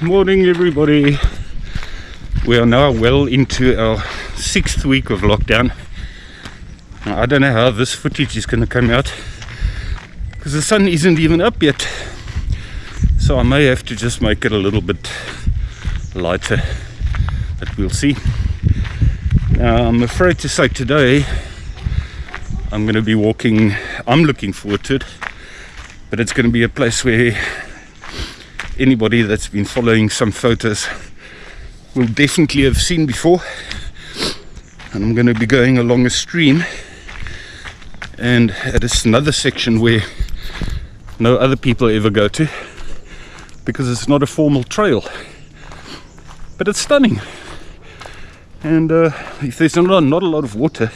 Morning everybody. We are now well into our 6th week of lockdown. Now, I don't know how this footage is going to come out because the sun isn't even up yet, so I may have to just make it a little bit lighter, but we'll see. Now, I'm afraid to say today I'm going to be walking. I'm looking forward to it, but it's going to be a place where anybody that's been following some photos will definitely have seen before. And I'm going to be going along a stream, and at another section where no other people ever go to because it's not a formal trail, but it's stunning. And if there's not a lot of water,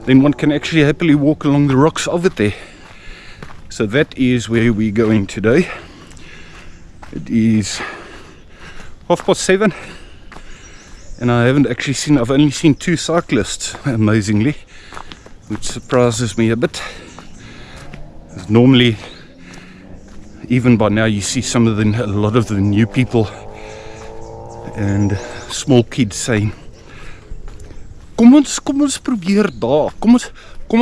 then one can actually happily walk along the rocks of it there. So that is where we're going today. It is 7:30, and I haven't actually seen, I've only seen 2 cyclists, amazingly, which surprises me a bit. Because normally, even by now, you see a lot of the new people and small kids saying, kom ons probeer daar, kom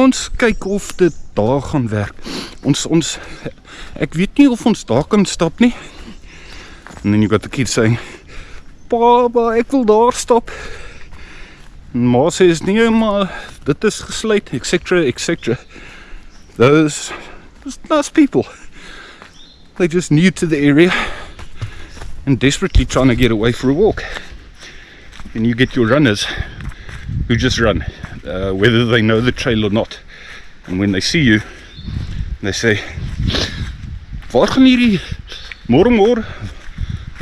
ons kyk of dit daar gaan werk. Ek weet nie of ons daar kan stap nie. And then you got the kids saying, Papa, ek wil daar stap. And Ma says, nee, maar dit is gesluit, etc, etc. Those nice people, they're just new to the area and desperately trying to get away for a walk. And you get your runners who just run, whether they know the trail or not. And when they see you, they say, waar gaan hierdie môre?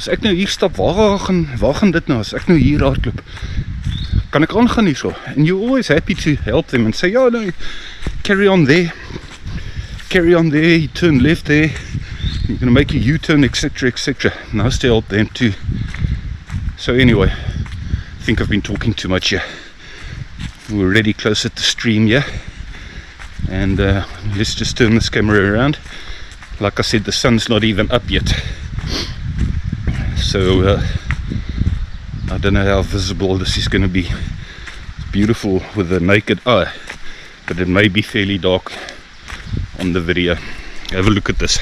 As ek nou hier stap, waar gaan dit nou? As ek nou hier hardloop, kan ek aangaan hierso? And you're always happy to help them and say, yeah, no, carry on there, you turn left there, you're going to make a U-turn, etc, etc. Nice to help them too. So anyway, I think I've been talking too much here. We're already close at the stream here, and let's just turn this camera around. Like I said, the sun's not even up yet, so I don't know how visible this is going to be. It's beautiful with the naked eye, but it may be fairly dark on the video. Have a look at this.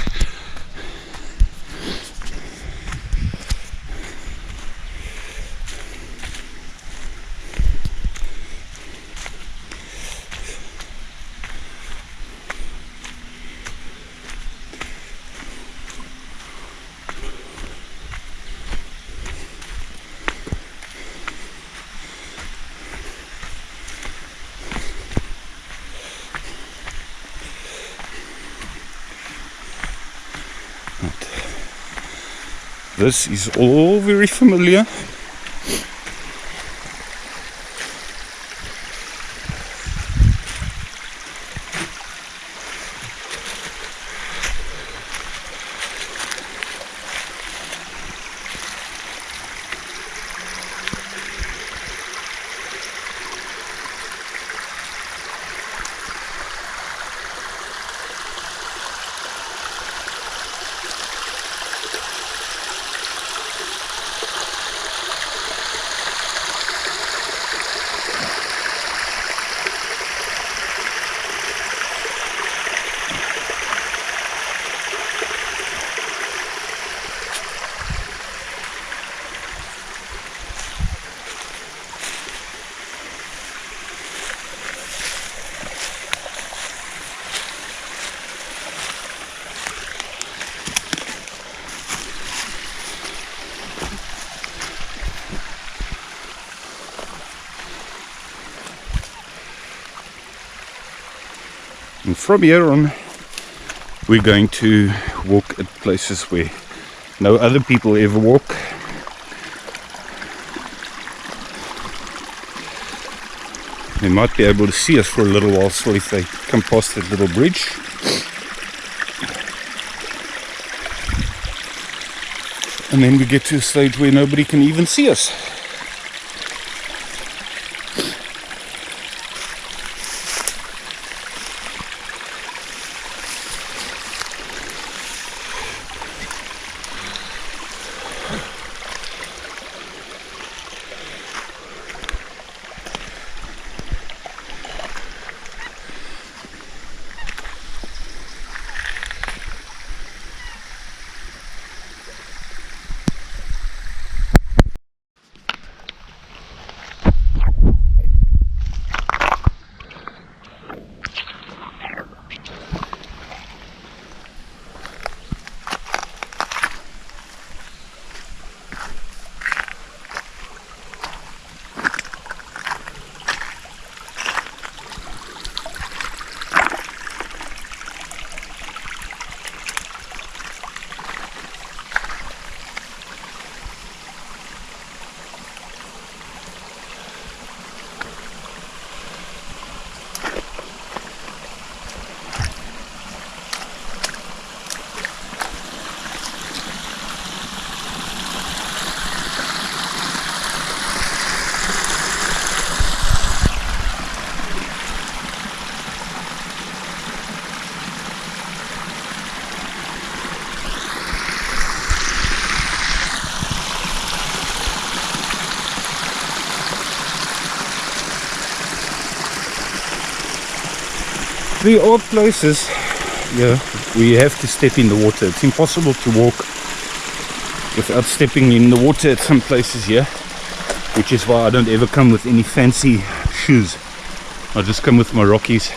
This is all very familiar. And from here on, we're going to walk at places where no other people ever walk. They might be able to see us for a little while, so if they come past that little bridge. And then we get to a stage where nobody can even see us. There are places, yeah, where you have to step in the water. It's impossible to walk without stepping in the water at some places here, which is why I don't ever come with any fancy shoes. I just come with my Rockies,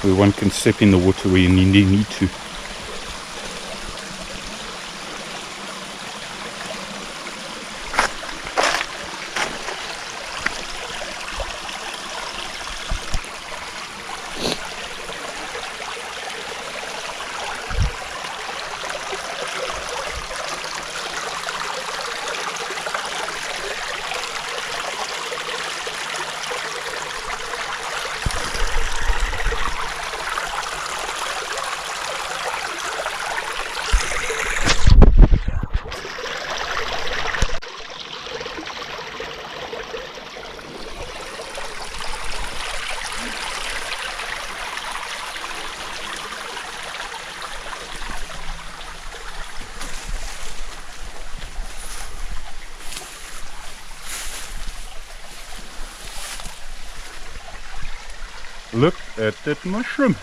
where one can step in the water where you need to. Look at that mushroom.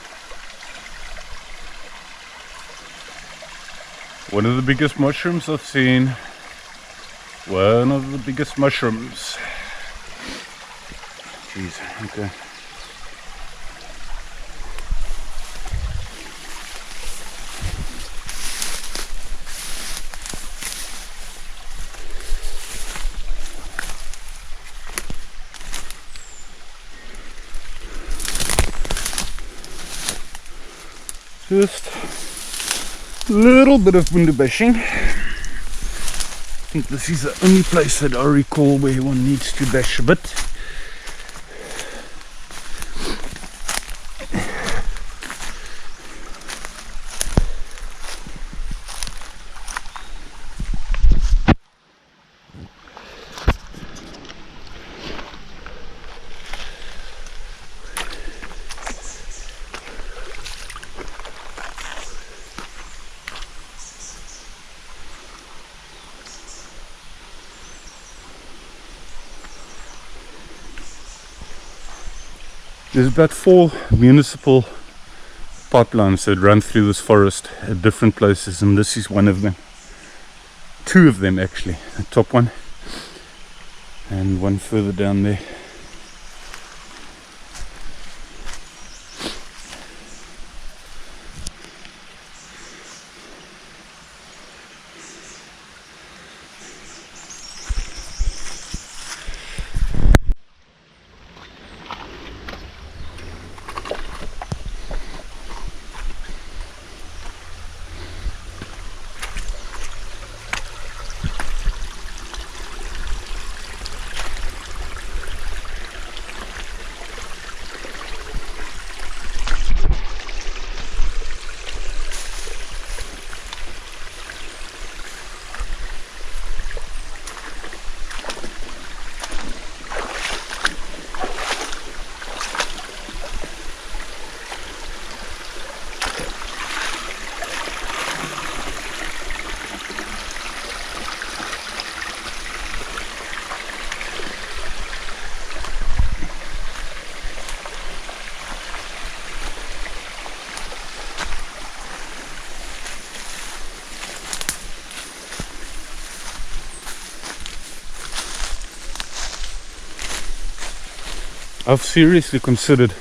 One of the biggest mushrooms I've seen. One of the biggest mushrooms. Jeez, okay. Just a little bit of bunderbashing. I think this is the only place that I recall where one needs to bash a bit. There's about 4 municipal pipelines that run through this forest at different places, and this is one of them. 2 of them actually, the top one and one further down there. I've seriously considered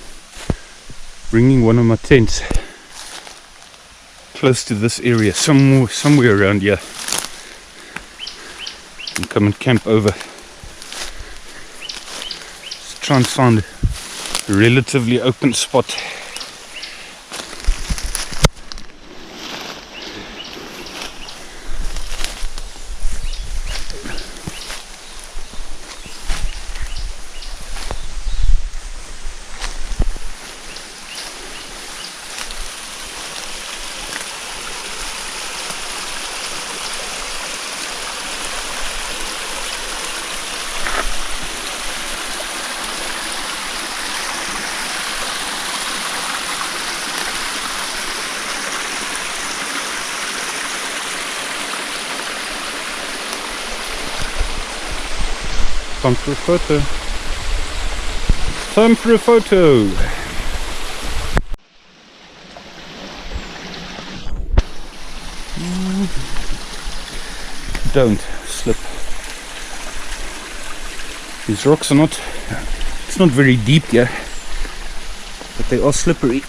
bringing one of my tents close to this area, somewhere around here, and come and camp over. Just try and find a relatively open spot. Time for a photo. Time for a photo. don't slip. These rocks are not, it's not very deep here, but they are slippery.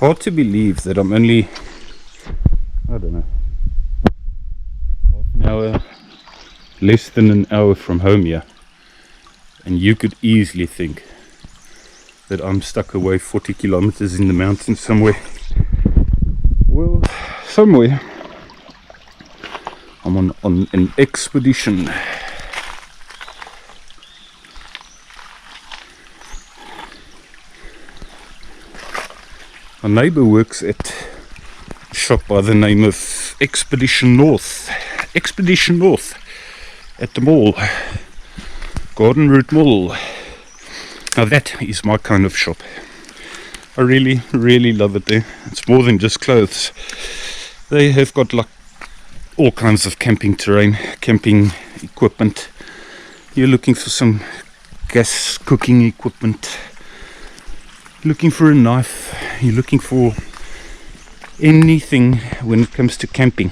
Hard to believe that I'm only, I don't know, half an hour, less than an hour from home here, and you could easily think that I'm stuck away 40 kilometers in the mountains somewhere. Well, somewhere I'm on an expedition. My neighbour works at a shop by the name of Expedition North at the mall, Garden Route Mall. Now that is my kind of shop. I really love it there. It's more than just clothes. They have got like all kinds of camping terrain, camping equipment. You're looking for some gas cooking equipment, looking for a knife, you're looking for anything when it comes to camping.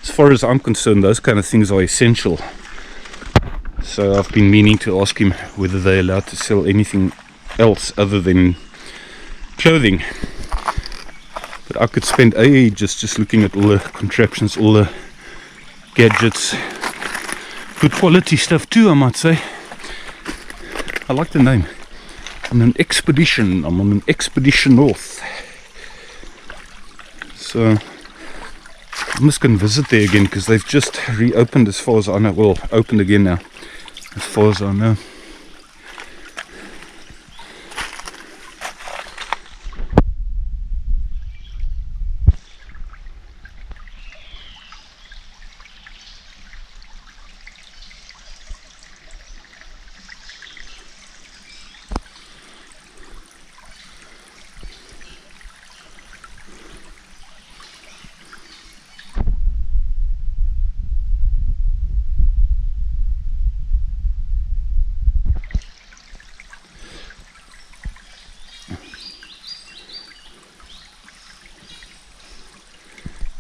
As far as I'm concerned, those kind of things are essential. So I've been meaning to ask him whether they're allowed to sell anything else other than clothing. But I could spend ages just looking at all the contraptions, all the gadgets. Good quality stuff too, I might say. I like the name. I'm on an expedition. I'm on an expedition north. So I must go and visit there again, because they've just reopened as far as I know. Well, opened again now, as far as I know.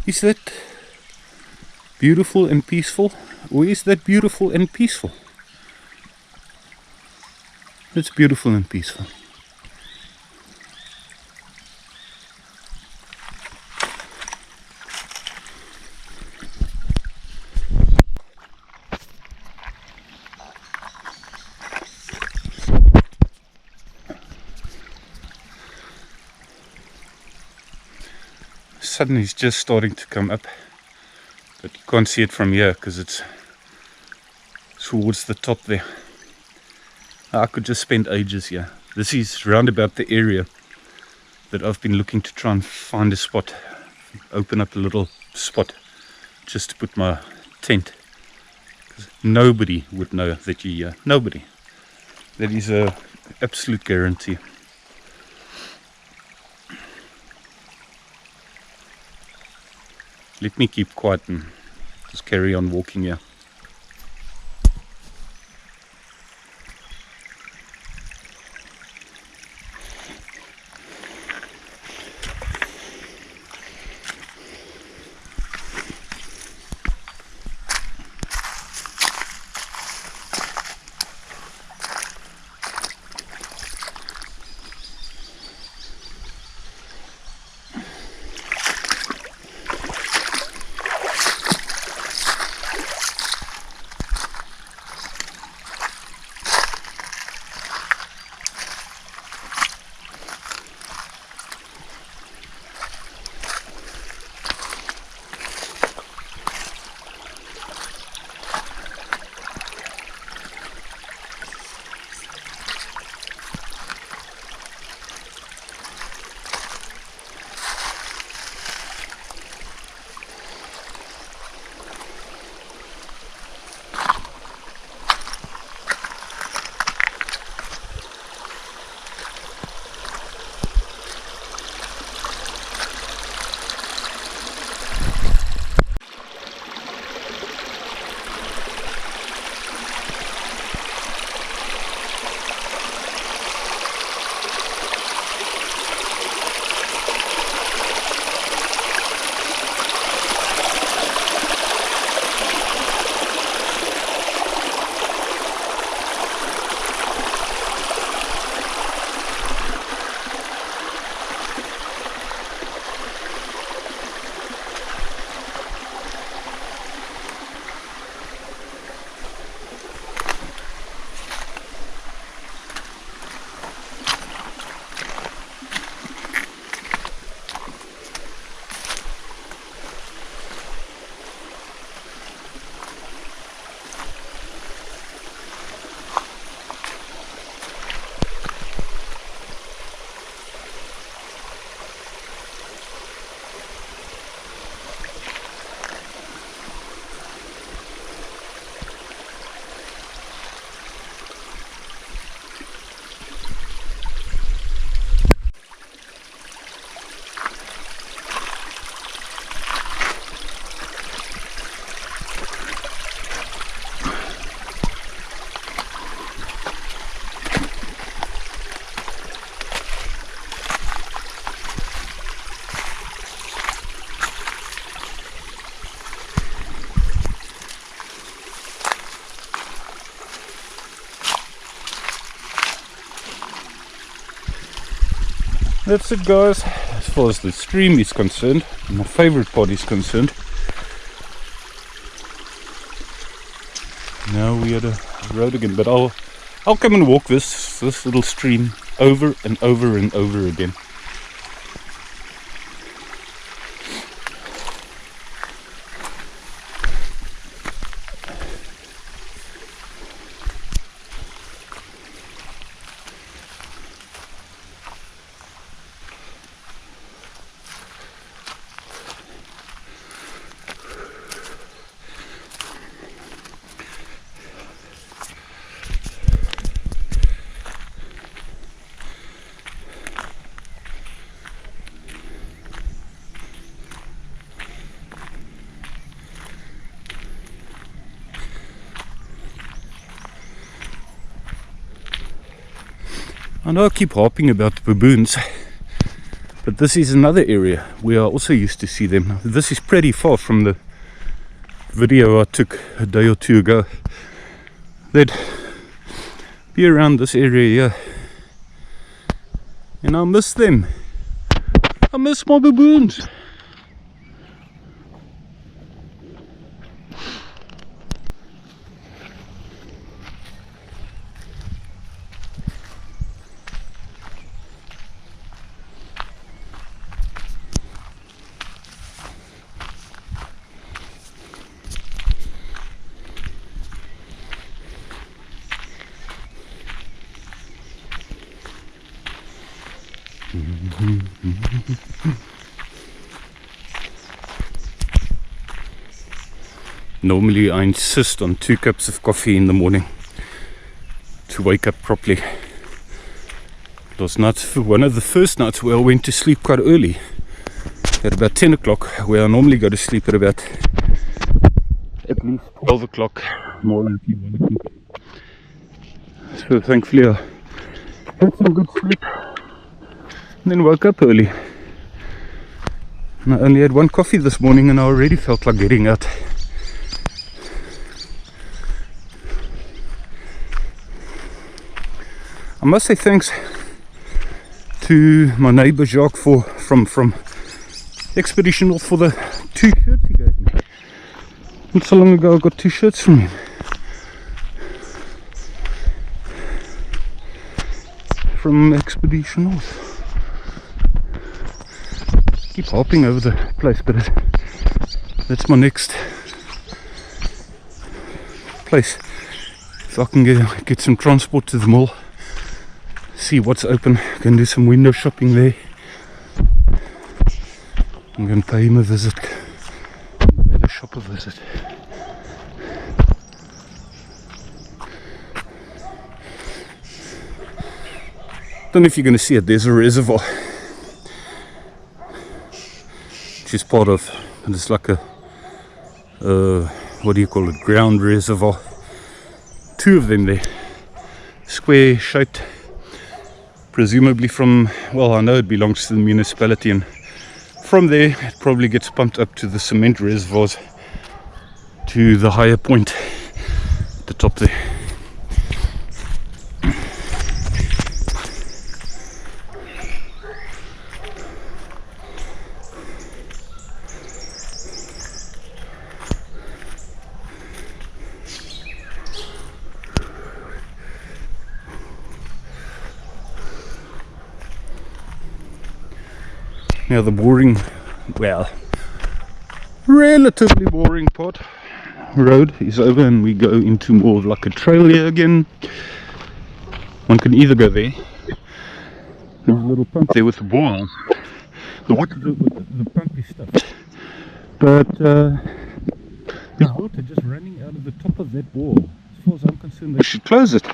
Is that beautiful and peaceful? Or is that beautiful and peaceful? It's beautiful and peaceful. Sun is just starting to come up, but you can't see it from here because it's towards the top there. I could just spend ages here. This is round about the area that I've been looking to try and find a spot, open up a little spot just to put my tent, because nobody would know that you're here. Nobody. That is a absolute guarantee. let me keep quiet and just carry on walking here. That's it, guys, as far as the stream is concerned, my favorite part is concerned. Now we are the road again, but I'll come and walk this little stream over and over and over again. I know I keep harping about the baboons, but this is another area where I also used to see them. This is pretty far from the video I took a day or two ago. They'd be around this area here, and I miss them. I miss my baboons. Normally I insist on 2 cups of coffee in the morning to wake up properly. It was not one of the first nights where I went to sleep quite early. at about 10 o'clock, where I normally go to sleep at about at least 12 o'clock, more likely 1 o'clock. So thankfully I had some good sleep and then woke up early. And I only had one coffee this morning and I already felt like getting out. I must say thanks to my neighbour Jacques from Expedition North for the 2 shirts he gave me. Not so long ago I got 2 shirts from him. From Expedition North. Keep hopping over the place, but that's my next place. If I can get some transport to the mall, see what's open, can do some window shopping there. I'm going to pay him a visit, pay the shop a visit. Don't know if you're going to see it. There's a reservoir, which is part of, and it's like a what do you call it, ground reservoir. 2 of them there, square shaped, presumably from, well, I know it belongs to the municipality, and from there it probably gets pumped up to the cement reservoirs to the higher point at the top there. Now the boring, well, relatively boring part road is over and we go into more of like a trail here again. One can either go there, there's a little pump there with the boil. The water, the pump is stuffed, but there's water just running out of the top of that wall. As far as I'm concerned, they should close it.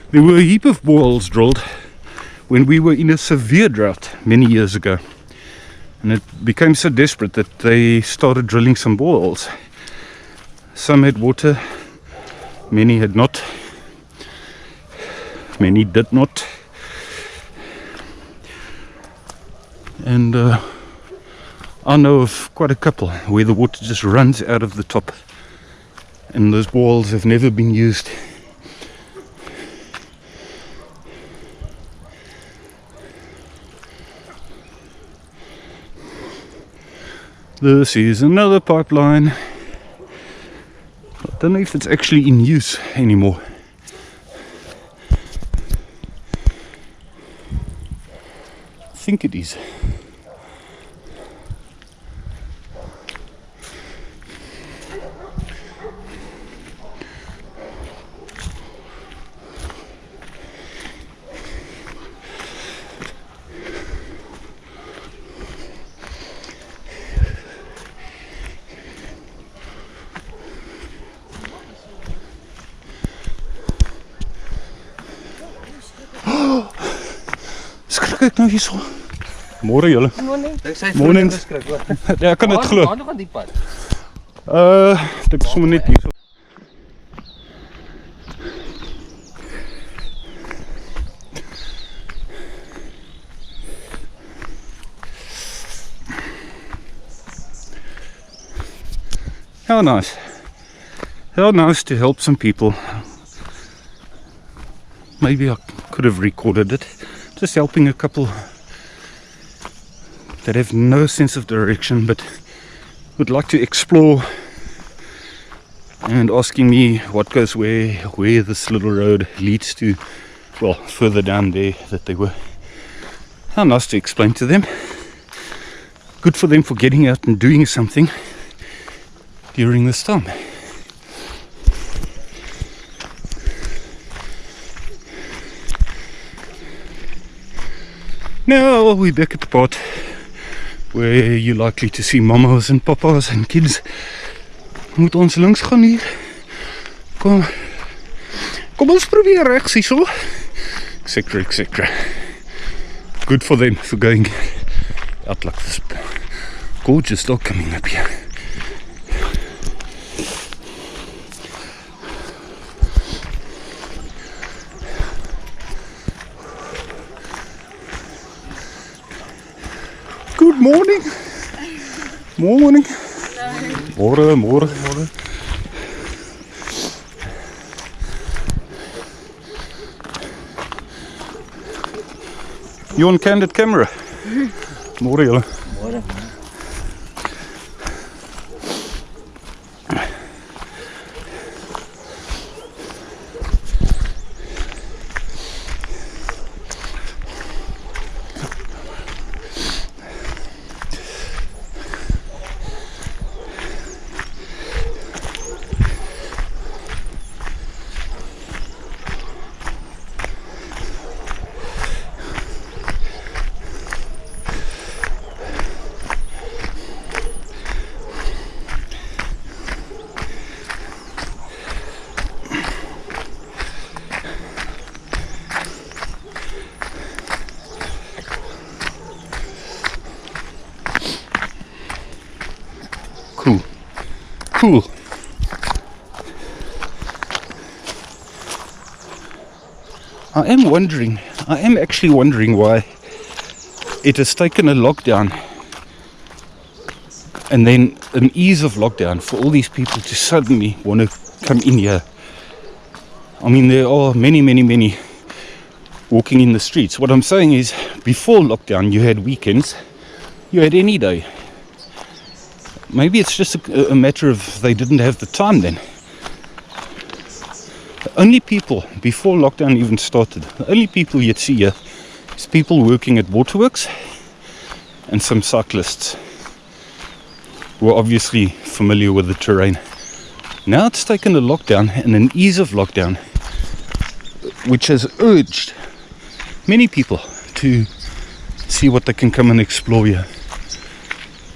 There were a heap of boreholes drilled when we were in a severe drought many years ago, and it became so desperate that they started drilling some boreholes. Some had water, many had not, many did not, and I know of quite a couple where the water just runs out of the top and those boreholes have never been used. This is another pipeline. I don't know if it's actually in use anymore. I think it is. Kyk nou hierso. Môre julle. Morning. Ja, ek kan dit glo. Waar gaan die pad? Dit is sommer net hierso. How nice. How nice to help some people. Maybe I could have recorded it. Just helping a couple that have no sense of direction but would like to explore, and asking me what goes where this little road leads to, well, further down there that they were. How nice to explain to them. Good for them for getting out and doing something during this time. Now we're back at the part where you're likely to see mamas and papas and kids. Moet ons langs gaan hier. Kom ons probeer regs hierso. Etc. Good for them for going out like this. Gorgeous dog coming up here. Good morning. Morning. Morgen, morgen, morgen. You on candid camera? Morgen, julle. Morgen. Cool. Cool. I am actually wondering why it has taken a lockdown and then an ease of lockdown for all these people to suddenly want to come in here. I mean, there are many walking in the streets. What I'm saying is, before lockdown, you had weekends, you had any day. Maybe it's just a matter of they didn't have the time then. The only people, before lockdown even started, the only people you'd see here is people working at waterworks and some cyclists who are obviously familiar with the terrain. Now it's taken a lockdown and an ease of lockdown, which has urged many people to see what they can come and explore here.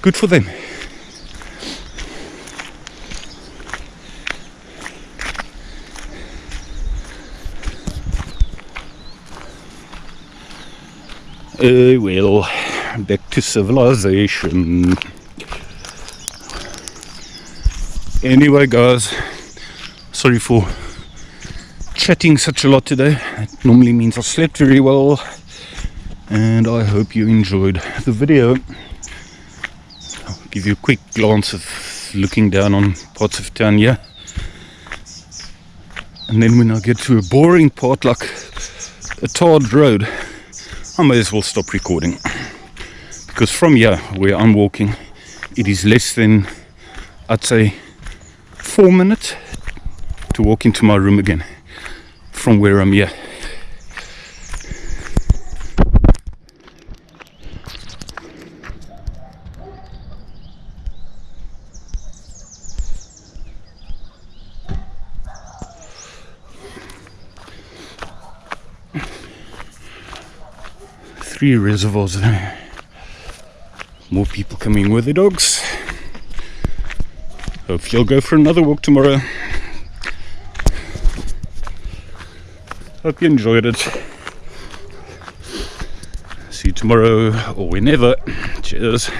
Good for them. Well, back to civilization. Anyway, guys, sorry for chatting such a lot today. It normally means I slept very well, and I hope you enjoyed the video. I'll give you a quick glance of looking down on parts of town here, and then when I get to a boring part like a tarred road, I may as well stop recording, because from here where I'm walking, it is less than, I'd say, 4 minutes to walk into my room again from where I'm here. Three reservoirs there. More people coming with their dogs. Hope you'll go for another walk tomorrow. Hope you enjoyed it. See you tomorrow or whenever. Cheers.